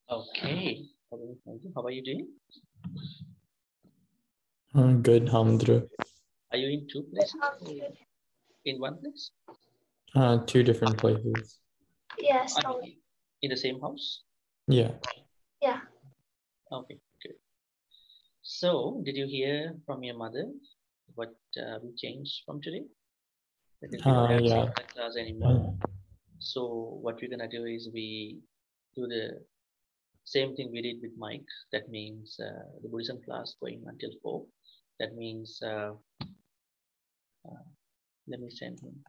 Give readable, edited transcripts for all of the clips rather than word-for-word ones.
Okay. How are you doing? Good, Hamdra. Are you in two places? In one place? Two different places. Yes. In the same house? Yeah. Yeah. Okay, good. So, did you hear from your mother what we changed from today? That is, we don't have Yeah. class anymore. So, what we're gonna do is we do the same thing we did with Mike. That means the Buddhism class going until 4. That means let me send him.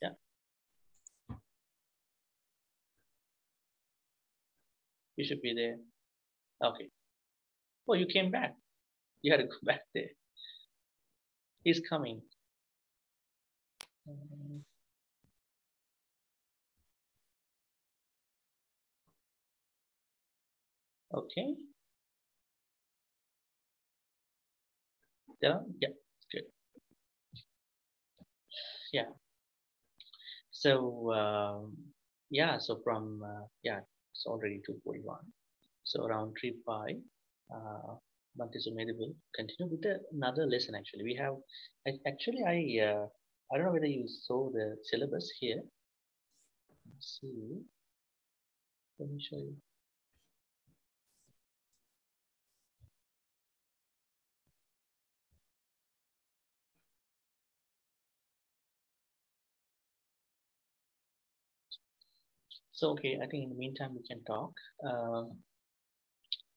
Yeah. You should be there. Okay. Oh, you came back. You had to go back there. He's coming. Okay. Yeah, good. Yeah. So yeah, so from it's already 2:41. So around 3:05, Bhante Sumedhi will continue with another lesson. Actually, we have actually I don't know whether you saw the syllabus here. Let's see, let me show you. So okay, I think in the meantime we can talk.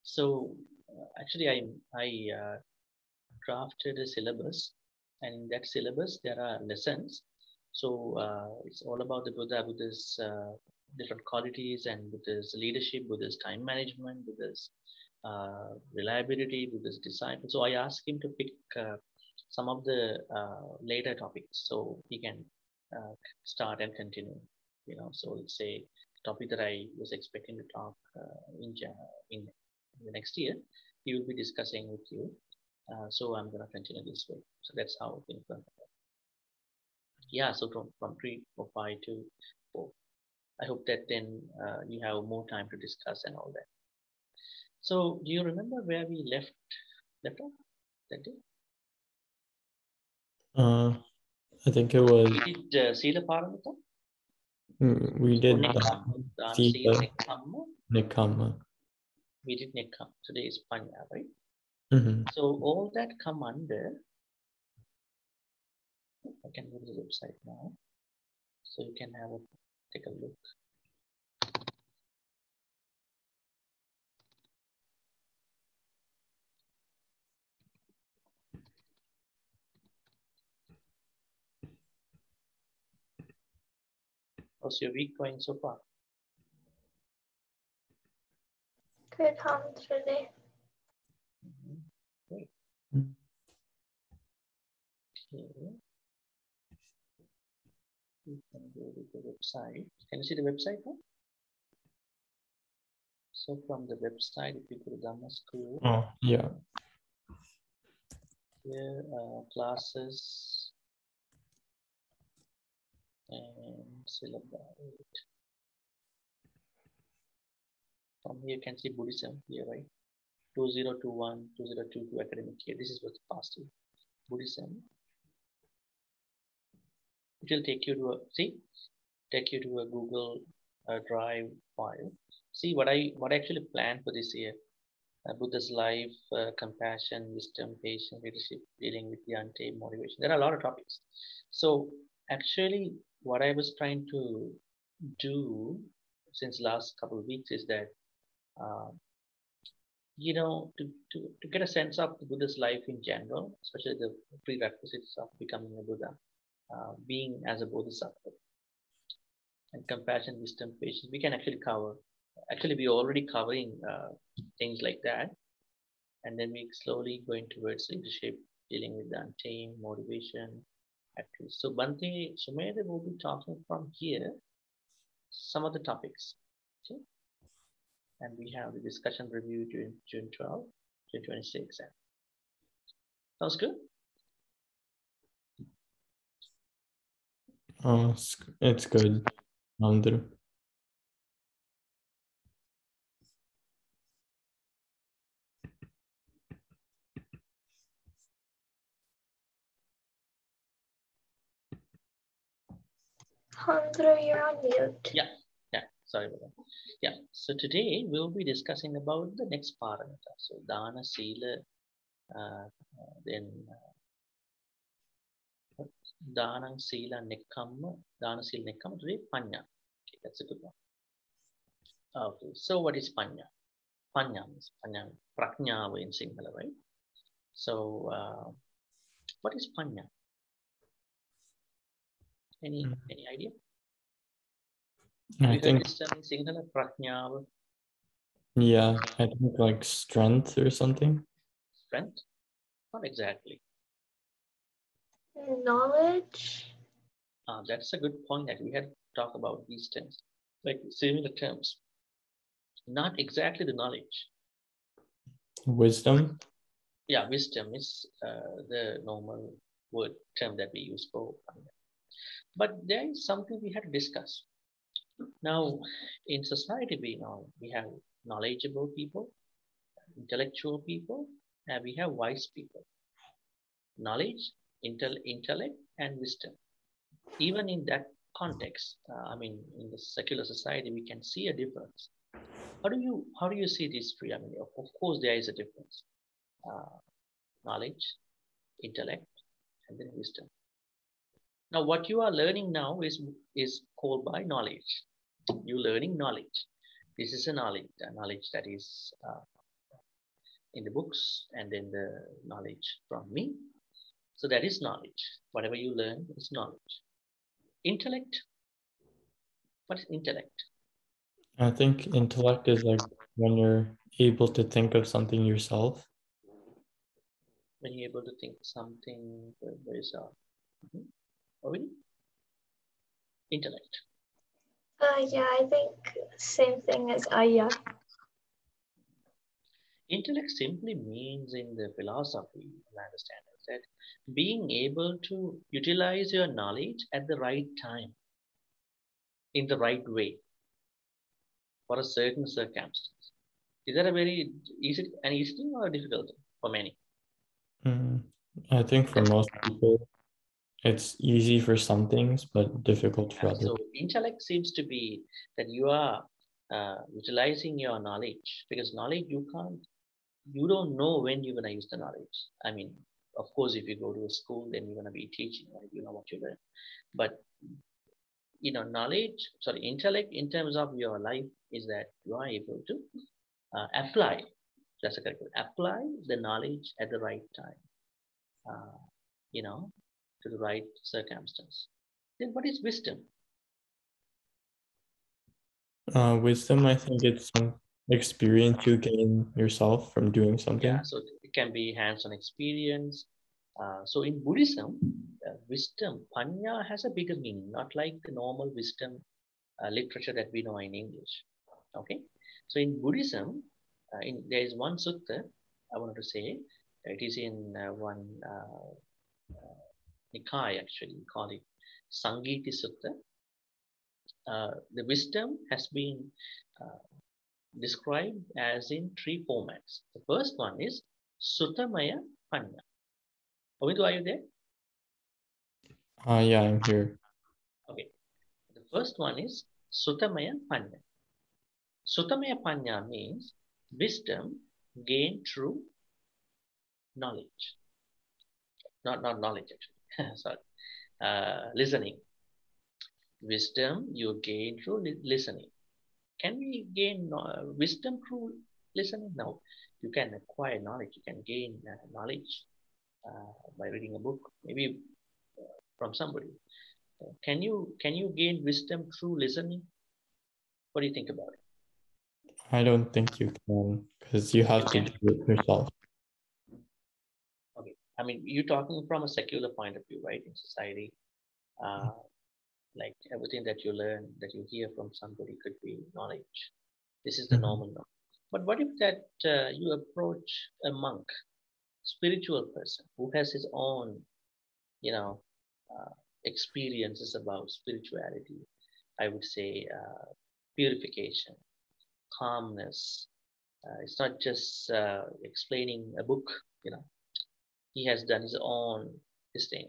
So actually, I drafted a syllabus, and in that syllabus there are lessons. So it's all about the Buddha's different qualities, and Buddha's leadership, Buddha's time management, Buddha's reliability, Buddha's disciple. So I asked him to pick some of the later topics, so he can start and continue. So it's a topic that I was expecting to talk in the next year. He will be discussing with you. So I'm going to continue this way. So that's how things are. Yeah, so from 3 or 5 to 4. I hope that then you have more time to discuss and all that. So do you remember where we left off that day? I think it was. We did Sila Paramita? We did Sila Nikama. We did Nikam. Today is paññā, right? Mm-hmm. So all that come under. I can go to the website now, so you can take a look. How's your week going so far? Good, Hamdra. Great. Okay. You can go to the website. Can you see the website now? So from the website, if you go to Dhamma School. Oh, yeah. Here, classes and syllabus. From here, you can see Buddhism here, right? 2021, 2022 academic year. This is what's past year. Buddhism. It will take you to a Google Drive file. See what I actually planned for this year. Buddha's life, compassion, wisdom, patience, leadership, dealing with the untamed, motivation. There are a lot of topics. So actually, what I was trying to do since last couple of weeks is that, to get a sense of the Buddha's life in general, especially the prerequisites of becoming a Buddha, being as a Bodhisattva, and compassion, wisdom, patience, we can actually cover. Actually, we're already covering things like that. And then we slowly going towards leadership, dealing with the untamed, motivation, activities. So Bhante Sumedhi will be talking from here some of the topics. Okay. And we have the discussion review during June 12, 2026. Sounds good? It's good. Andrew. Andrew, you're on mute. Yeah, sorry about that. Yeah, so today we'll be discussing about the next parameter. So Dana, Sila, then Dana, Sila, Nekkhamma, Dana, Sila, Nekkhamma, today paññā. Okay, that's a good one. Okay, so what is paññā? Paññā means prajñāva in Sinhala, right? So what is paññā? Any idea? I think, this term in Sinhala, prajñāva, yeah, I think like strength or something. strength? Not exactly. Knowledge. That's a good point that we had to talk about these terms, like similar terms. Not exactly the knowledge. Wisdom. Yeah, wisdom is the normal word term that we use for paññā. But there is something we had to discuss. Now, in society, we have knowledgeable people, intellectual people, and we have wise people. Knowledge, intellect, and wisdom. Even in that context, in the secular society, we can see a difference. How do you see these three? I mean, of course, there is a difference. Knowledge, intellect, and then wisdom. Now, what you are learning now is called by knowledge. You're learning knowledge. This is a knowledge that is in the books, and then the knowledge from me. So that is knowledge. Whatever you learn is knowledge. Intellect. What is intellect? I think intellect is like when you're able to think of something yourself. When you're able to think something for yourself. Really? Intellect. Yeah, I think same thing as Aya. Intellect simply means in the philosophy, I understand, is that being able to utilize your knowledge at the right time, in the right way, for a certain circumstance. Is that a very easy thing or difficult for many? I think for most people, it's easy for some things, but difficult for others. So intellect seems to be that you are utilizing your knowledge, because knowledge you don't know when you're going to use the knowledge. I mean, of course, if you go to a school, then you're going to be teaching, right? You know what you learn. But, intellect in terms of your life is that you are able to apply, that's a correct word, apply the knowledge at the right time, to the right circumstance. Then what is wisdom? Wisdom, I think it's some experience you gain yourself from doing something. Yeah, so it can be hands-on experience. So in Buddhism, wisdom, paññā, has a bigger meaning, not like the normal wisdom literature that we know in English. Okay, so in Buddhism, there is one sutta I wanted to say. It is in one Nikaya, actually, we call it Sangiti Sutta. The wisdom has been described as in three formats. The first one is Suttamaya paññā. Avindu, are you there? Yeah, I'm here. Okay. The first one is Suttamaya paññā. Suttamaya paññā means wisdom gained through knowledge. Not knowledge, actually. Sorry. Listening. Wisdom you gain through listening. Can we gain wisdom through listening? No. You can acquire knowledge. You can gain knowledge by reading a book, maybe from somebody. Can you gain wisdom through listening? What do you think about it? I don't think you can, because you have to do it yourself. Okay. I mean, you're talking from a secular point of view, right? In society, like everything that you learn, that you hear from somebody could be knowledge. This is the normal norm. But what if that you approach a monk, spiritual person who has his own, experiences about spirituality, I would say purification, calmness. It's not just explaining a book, he has done his own this thing.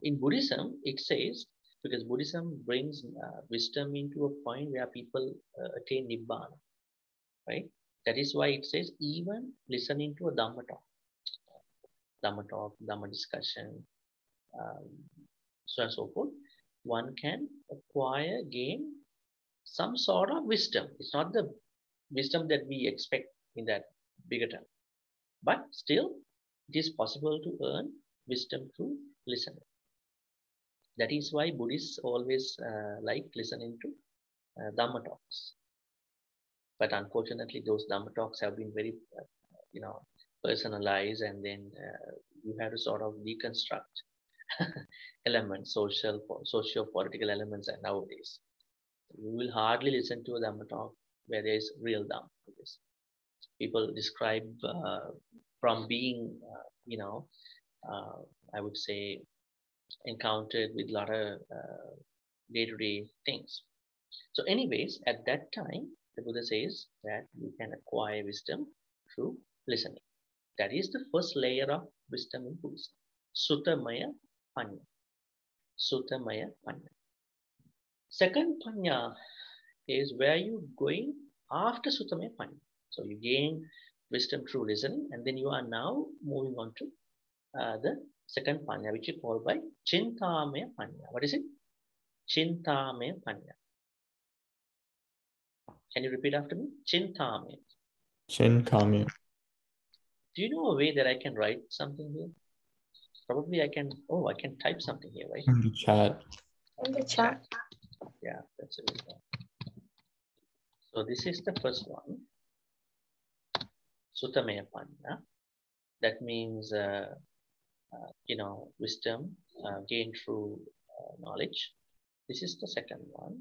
In Buddhism, it says, because Buddhism brings wisdom into a point where people attain Nibbana, right? That is why it says even listening to a Dhamma talk, Dhamma discussion, so on and so forth, one can gain some sort of wisdom. It's not the wisdom that we expect in that bigger term, but still it is possible to earn wisdom through listening. That is why Buddhists always like listening to Dhamma talks. But unfortunately, those Dhamma talks have been very, personalized, and then you have to sort of deconstruct elements, socio-political elements, and nowadays you will hardly listen to a Dhamma talk where there is real Dhamma. People describe from being, I would say, encountered with a lot of day-to-day things. So anyways, at that time, the Buddha says that you can acquire wisdom through listening. That is the first layer of wisdom in Buddhism. Suttamaya paññā. Suttamaya paññā. Second paññā is where you're going after Suttamaya paññā. So you gain wisdom through listening, and then you are now moving on to the second paññā, which is called by Chintamaya paññā. What is it? Chintamaya paññā. Can you repeat after me? Chintamaya. Chintamaya. Do you know a way that I can write something here? Probably I can type something here, right? In the chat. In the chat. Yeah, that's it. So this is the first one. Suttamaya paññā. That means, wisdom gained through knowledge. This is the second one.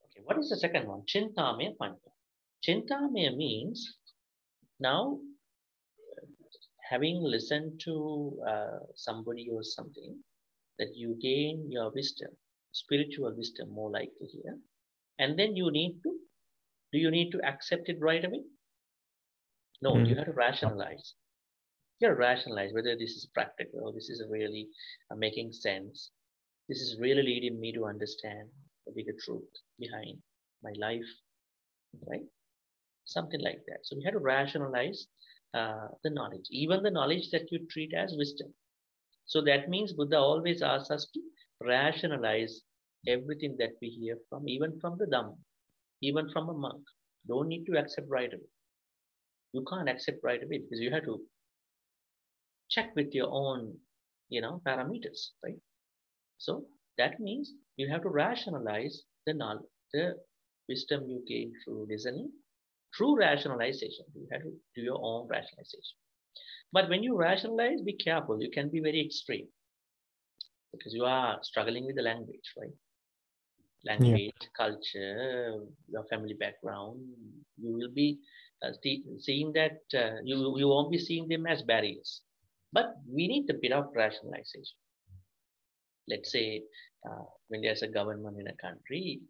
Okay, what is the second one? Chintamaya paññā. Chintamaya means now having listened to somebody or something, that you gain your wisdom, spiritual wisdom more likely here. And then do you need to accept it right away? No, you have to rationalize. You have to rationalize whether this is practical, this is really making sense. This is really leading me to understand the bigger truth behind my life, right? Something like that. So we have to rationalize the knowledge, even the knowledge that you treat as wisdom. So that means Buddha always asks us to rationalize everything that we hear from, even from the Dhamma, even from a monk. Don't need to accept right away. You can't accept right away because you have to check with your own, parameters, right? So that means you have to rationalize the knowledge, the wisdom you gain through listening, through rationalization. You have to do your own rationalization. But when you rationalize, be careful. You can be very extreme because you are struggling with the language, right? Language, culture, your family background. You will be seeing that you won't be seeing them as barriers. But we need a bit of rationalization. Let's say when there's a government in a country,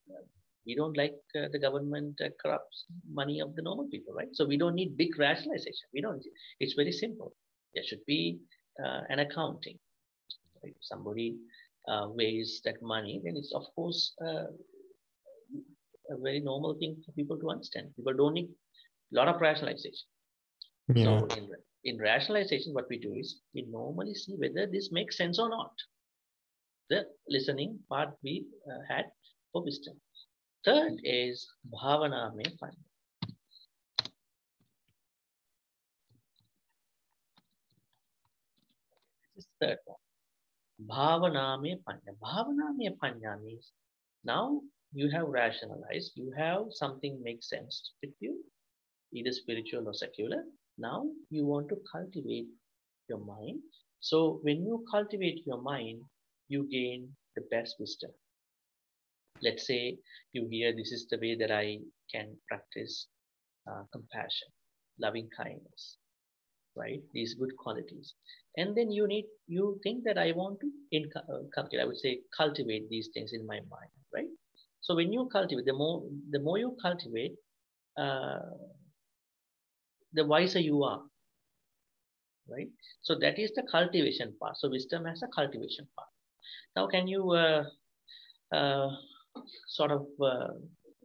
we don't like the government corrupts money of the normal people, right? So we don't need big rationalization. We don't. It's very simple. There should be an accounting. If somebody weighs that money, then it's of course a very normal thing for people to understand. People don't need a lot of rationalization. Yeah. So in rationalization, what we do is we normally see whether this makes sense or not. The listening part we had for wisdom. Third is bhavanāmaya paññā. This is the third one. Bhavanāmaya paññā. Bhavanāmaya paññā means now you have rationalized, you have something makes sense with you, either spiritual or secular. Now you want to cultivate your mind. So when you cultivate your mind, you gain the best wisdom. Let's say you hear this is the way that I can practice compassion, loving kindness, right? These good qualities. And then you think that I want to cultivate, I would say cultivate these things in my mind, right? So when you cultivate, the more you cultivate, the wiser you are, right? So that is the cultivation part. So wisdom has a cultivation part. Now, can you sort of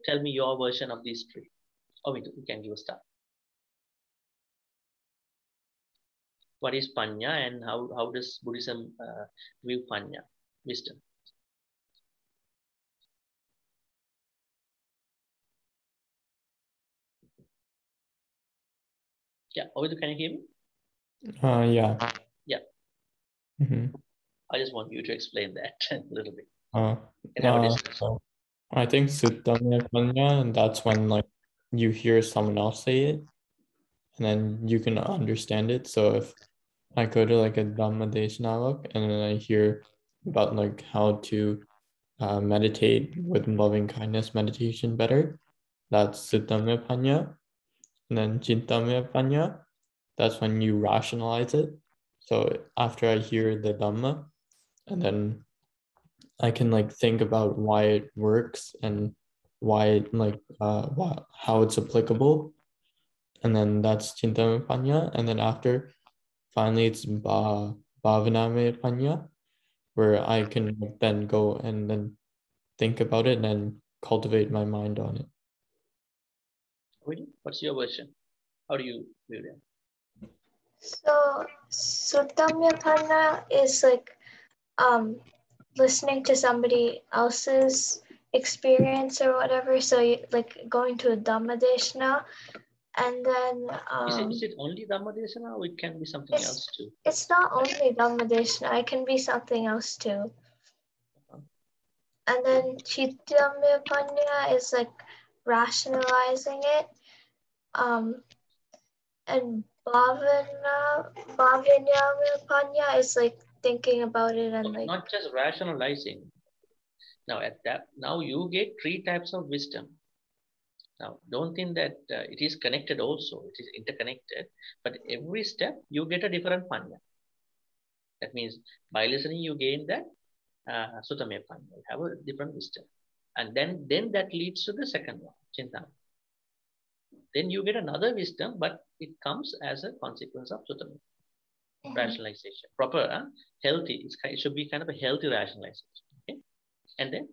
tell me your version of these three? Or we can give a start. What is paññā and how does Buddhism view paññā, wisdom? Yeah, Ovidu, can you hear me? Yeah. Yeah. Mm-hmm. I just want you to explain that a little bit. So I think Suttamya Paññā, and that's when like you hear someone else say it, and then you can understand it. So if I go to like a Dhammadesana and then I hear about like how to meditate with loving kindness meditation better, that's Suttamya Paññā. And then Chintamya Paññā, that's when you rationalize it. So after I hear the Dhamma, and then I can like think about why it works and why like how it's applicable, and then that's Chintamaya Paññā. And then after, finally, it's Bhavanamaya Paññā, where I can then go and then think about it and then cultivate my mind on it. What's your version? How do you view that? So Suttamya Paññā is like listening to somebody else's experience or whatever. So like going to a Dhammadesana, and then is it only Dhammadesana or it can be something else too? It's not only Dhammadesana, it can be something else too. And then Chintamya Paññā is like rationalizing it. And Bhavanamaya Paññā is like thinking about it and like not just rationalizing. Now you get three types of wisdom. Now don't think that it is connected also. It is interconnected. But every step you get a different paññā. That means by listening you gain that Suttamya Paññā. You have a different wisdom. And then that leads to the second one, Chintamaya. Then you get another wisdom, but it comes as a consequence of Suttamaya. Rationalization. Proper, healthy. It should be kind of a healthy rationalization. Okay? And then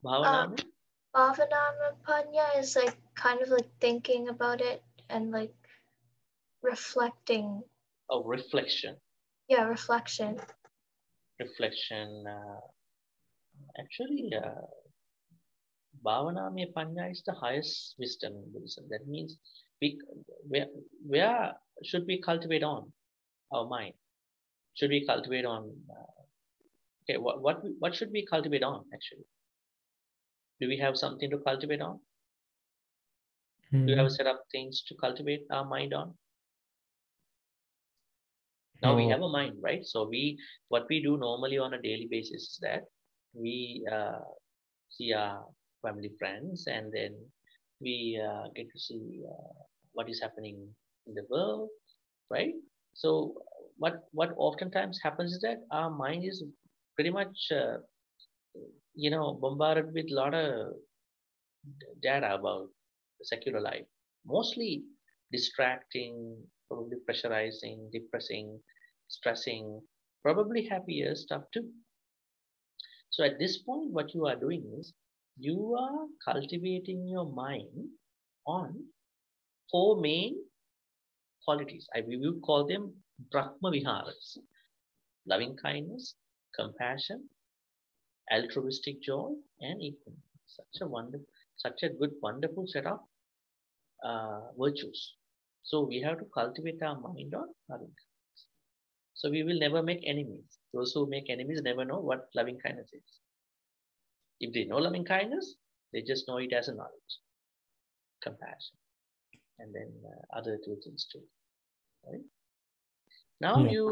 Bhavanamaya? Bhavanamaya Paññā is like kind of like thinking about it and like reflecting. Oh, reflection. Yeah, reflection. Reflection. Actually, Bhavanamaya Paññā is the highest wisdom in Buddhism. That means where should we cultivate on our mind? Should we cultivate on? Okay, what should we cultivate on actually? Do we have something to cultivate on? Do you have a set of things to cultivate our mind on? Now we have a mind, right? So what we do normally on a daily basis is that we see our family, friends, and then we get to see what is happening in the world, right? So what oftentimes happens is that our mind is pretty much bombarded with a lot of data about the secular life, mostly distracting, probably pressurizing, depressing, stressing, probably happier stuff too. So at this point, what you are doing is you are cultivating your mind on four main qualities. We will call them Brahma Viharas: loving kindness, compassion, altruistic joy, and equanimity. Such a good, wonderful set of virtues. So we have to cultivate our mind on loving kindness. So we will never make enemies. Those who make enemies never know what loving kindness is. If they know loving kindness, they just know it as a knowledge, compassion, and then other two things too. Right? Now Yeah. you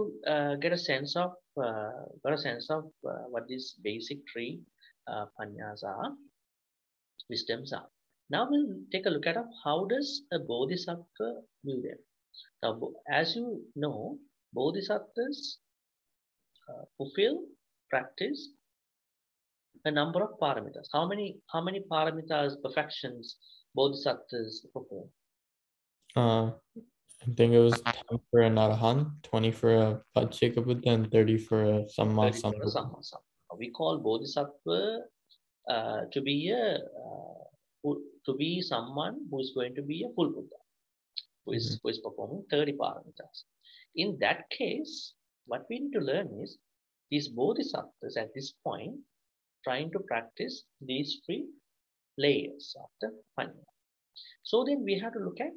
get a sense of what these basic three paññās are, wisdoms are. Now we'll take a look at how does a bodhisattva view them. Now, as you know, bodhisattvas fulfill, practice a number of paramitas. How many paramitas, perfections, bodhisattvas perform? I think it was 10 for an arahant, 20 for a Pacceka Buddha, and 30 for a Samma 30 for a Sambuddha. Samma Sambuddha. We call bodhisattva to be someone who is going to be a full Buddha, who is performing 30 paramitas. In that case, what we need to learn is these bodhisattvas at this point trying to practice these three layers of the paññā. So then we have to look at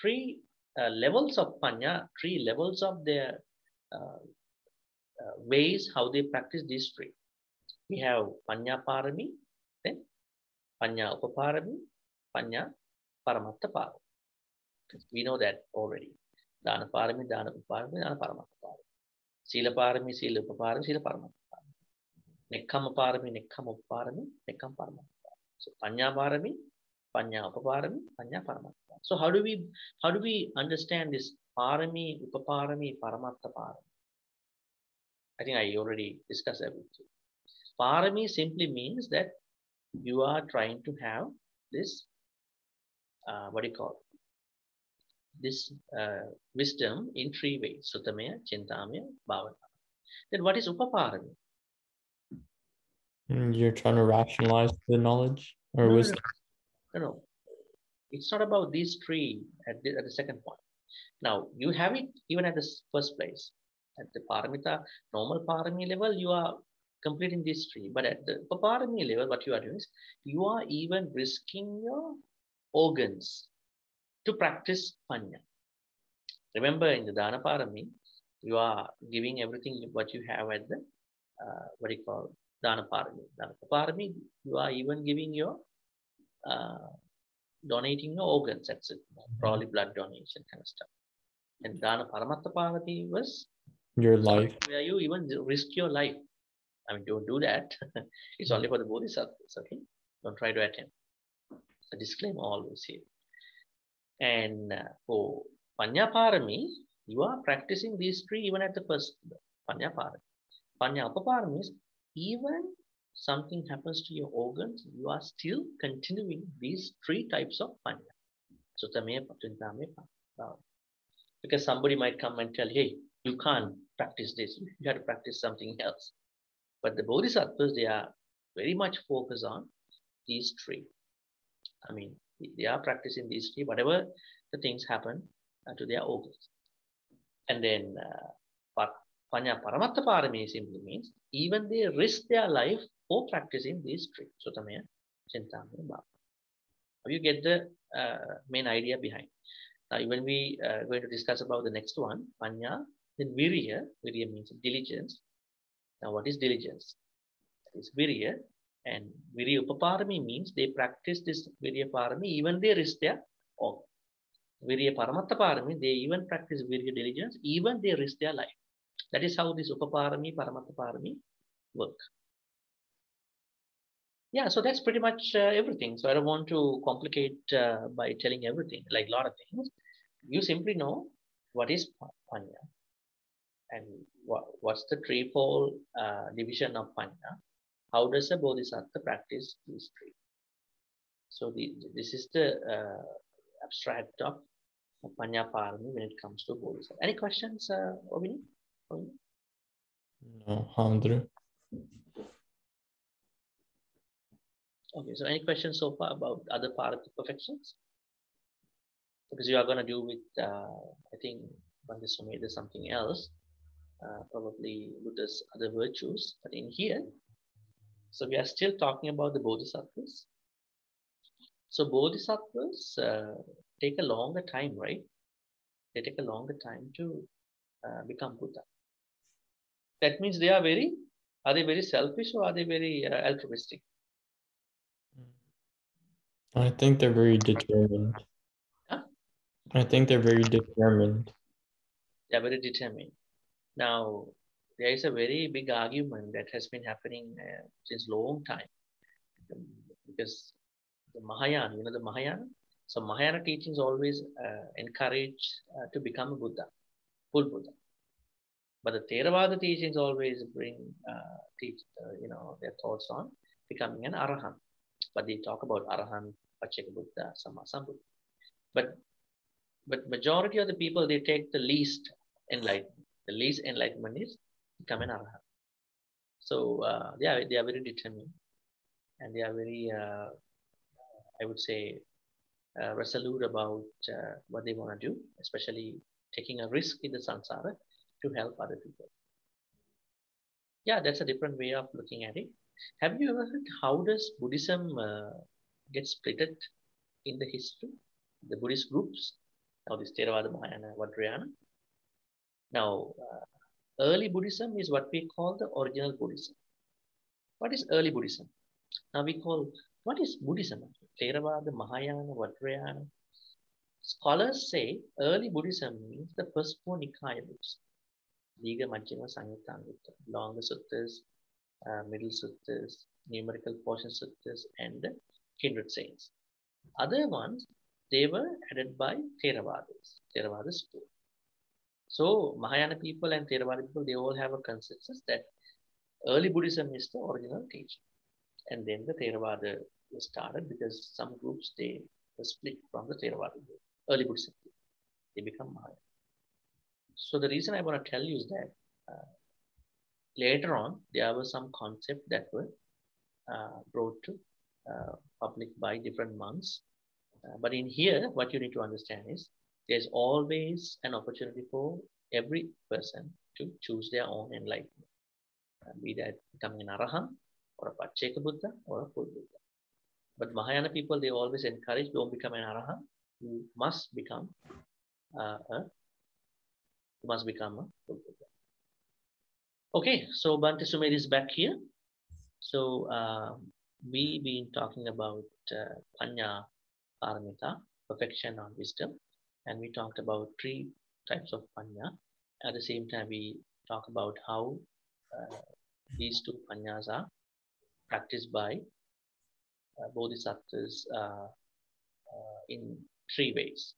three levels of paññā, three levels of their ways how they practice these three. We have paññā pāramī, then paññā upapārami, paññā paramatta pārami. We know that already. Dana pārami, dana upapārami, dana paramatta pārami. Sīla pārami, sīla upapārami, sīla paramatta pārami. Nekkhamma pārami, nekkamma upapārami, nekkhamma paramatta pārami. So paññā pārami, paññā upapārami, paññā paramatta pārami. So how do we understand this pārami, upapārami, paramatta pārami? I think I already discussed everything. Pārami simply means that you are trying to have this, this wisdom in three ways. Sutameya, Chintamaya, Bhavana. Then what is upapārami? You're trying to rationalize the knowledge or No, wisdom? No. It's not about these three at the second point. Now, you have it even at the first place. At the paramita, normal parami level, you are completing these three. But at the upapārami level, what you are doing is, you are even risking your organs to practice paññā. Remember, in the dana parami, you are giving everything what you have at the, dana parami. Dana parami, you are even giving your, donating your organs, that's it. Probably blood donation kind of stuff. And dana paramatta parami was Your life. where you even risk your life. I mean, don't do that. It's only for the bodhisattvas, okay? Don't try to attempt. A disclaimer always here. And for paññā pārami, you are practicing these three even at the first paññā pārami. Paññā upapārami is even something happens to your organs, you are still continuing these three types of paññā. Sutameya, Chintamaya, Bhavana. Because somebody might come and tell, hey, you can't practice this. You have to practice something else. But the bodhisattvas, they are very much focused on these three. I mean, they are practicing these three, whatever the things happen to their organs. And then paññā paramatta pārami simply means even they risk their life for practicing these three. Sutameya, Chintamaya, Bhavana. You get the main idea behind. Now, when we are going to discuss about the next one, paññā, then virya. Virya means diligence. Now, what is diligence? That is virya. And virya upapārami means they practice this virya pārami, even they risk their organ. Virya paramatta pārami, they even practice virya diligence, even they risk their life. That is how this upapārami, paramatta pārami work. Yeah, so that's pretty much everything. So I don't want to complicate by telling everything, like a lot of things. You simply know what is paññā and what's the threefold division of paññā. How does a bodhisattva practice these three? So this is the abstract of paññā pārami when it comes to bodhisattva. Any questions, Ovini? No, Handru. Okay, so any questions so far about other part of the perfections? Because you are going to do with, I think, Bhante Sumedha something else, probably Buddha's other virtues. But in here, so we are still talking about the bodhisattvas. So bodhisattvas take a longer time, right? They take a longer time to become Buddha. That means are they very selfish or are they very altruistic? I think they're very determined. Huh? I think they're very determined. They are very determined. Now, there is a very big argument that has been happening since long time, because the Mahayana, you know the Mahayana? So Mahayana teachings always encourage to become a Buddha, full Buddha. But the Theravada teachings always bring, their thoughts on becoming an Arahant. But they talk about Arahant, Pacceka Buddha, Sammasambuddha. But majority of the people, they take the least enlightenment. The least enlightenment is become an Arahant. So they are very determined, and they are very, I would say, resolute about what they want to do, especially taking a risk in the samsara to help other people. Yeah, that's a different way of looking at it. Have you ever heard how does Buddhism get splitted in the history? The Buddhist groups, now this Theravada, Mahayana, Vajrayana. Now, early Buddhism is what we call the original Buddhism. What is early Buddhism? Now we call, what is Buddhism? Theravada, Mahayana, Vajrayana. Scholars say early Buddhism means the first four Nikaya books. Diga, Majjhima, Samyutta, Anguttara. Longer suttas, middle suttas, numerical portion suttas, and the kindred sayings. Other ones, they were added by Theravada school. So Mahayana people and Theravada people, they all have a consensus that early Buddhism is the original teaching. And then the Theravada was started because some groups, they were split from the Theravada group. Early Buddhism, they become Mahayana. So the reason I want to tell you is that later on, there were some concepts that were brought to public by different monks. But in here, what you need to understand is there's always an opportunity for every person to choose their own enlightenment. Be that becoming an Arahant, or a Pacceka Buddha, or a full Buddha. But Mahayana people, they always encourage, don't become an Arahant, you must become a full Buddha. Okay, so Bhante Sumedh is back here. So we've been talking about paññā, pāramī, perfection or wisdom, and we talked about 3 types of paññā. At the same time, we talk about how these 2 paññās are practiced by bodhisattvas in 3 ways: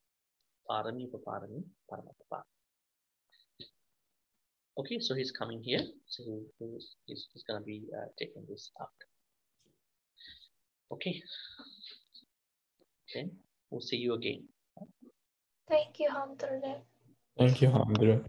pāramī, pāramī, paramata. Okay, so he's coming here. So he's going to be taking this out. Okay. Then we'll see you again. Thank you, Hunter. Thank you, Handra.